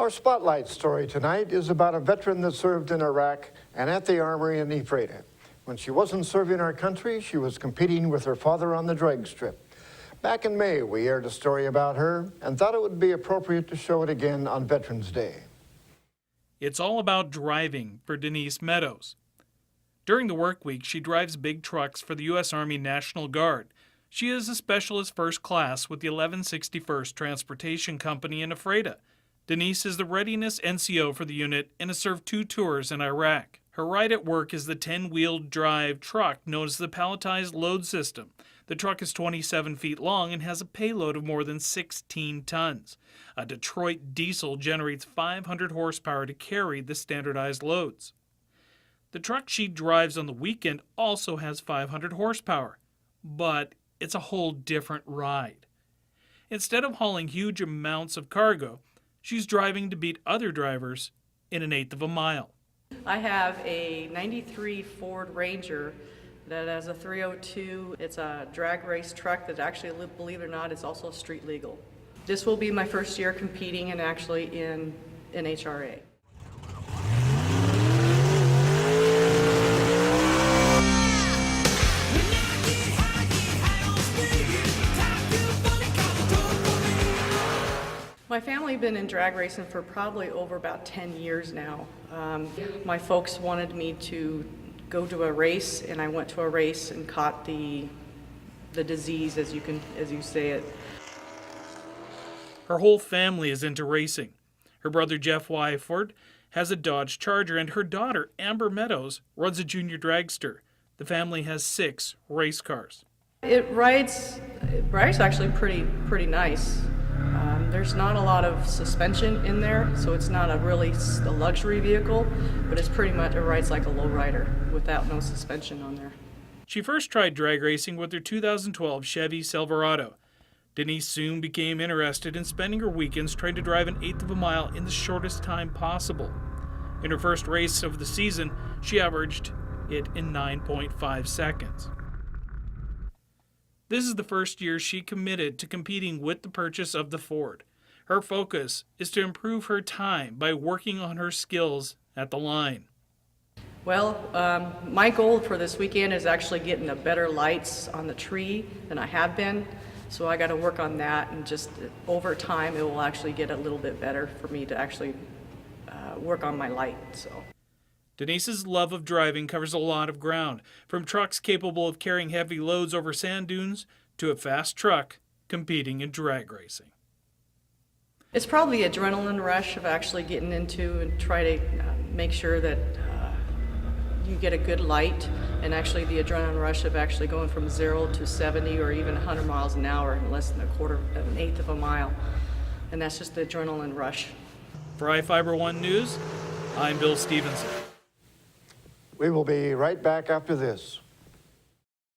Our spotlight story tonight is about a veteran that served in Iraq and at the armory in Ephrata. When she wasn't serving our country, she was competing with her father on the drag strip. Back in May, we aired a story about her and thought it would be appropriate to show it again on Veterans Day. It's all about driving for Denise Meadows. During the work week, she drives big trucks for the U.S. Army National Guard. She is a specialist first class with the 1161st Transportation Company in Ephrata. Denise is the readiness NCO for the unit and has served 2 tours in Iraq. Her ride at work is the 10-wheel drive truck known as the palletized load system. The truck is 27 feet long and has a payload of more than 16 tons. A Detroit diesel generates 500 horsepower to carry the standardized loads. The truck she drives on the weekend also has 500 horsepower, but it's a whole different ride. Instead of hauling huge amounts of cargo, she's driving to beat other drivers in an eighth of a mile. I have a 93 Ford Ranger that has a 302. It's a drag race truck that actually, believe it or not, is also street legal. This will be my first year competing and actually in NHRA. My family been in drag racing for probably over about 10 years now. My folks wanted me to go to a race, and I went to a race and caught the disease, as you say it. Her whole family is into racing. Her brother Jeff Wyford has a Dodge Charger, and her daughter Amber Meadows runs a junior dragster. The family has 6 race cars. It rides actually pretty nice. There's not a lot of suspension in there, so it's not a luxury vehicle, but it's pretty much, it rides like a lowrider without no suspension on there. She first tried drag racing with her 2012 Chevy Silverado. Denise soon became interested in spending her weekends trying to drive an eighth of a mile in the shortest time possible. In her first race of the season, she averaged it in 9.5 seconds. This is the first year she committed to competing with the purchase of the Ford. Her focus is to improve her time by working on her skills at the line. Well, my goal for this weekend is actually getting the better lights on the tree than I have been. So I got to work on that, and just over time it will actually get a little bit better for me to actually work on my light. So. Denise's love of driving covers a lot of ground, from trucks capable of carrying heavy loads over sand dunes to a fast truck competing in drag racing. It's probably the adrenaline rush of actually getting into and try to make sure that you get a good light, and actually the adrenaline rush of actually going from 0 to 70 or even 100 miles an hour in less than an eighth of a mile. And that's just the adrenaline rush. For iFIBER 1 News, I'm Bill Stevenson. We will be right back after this.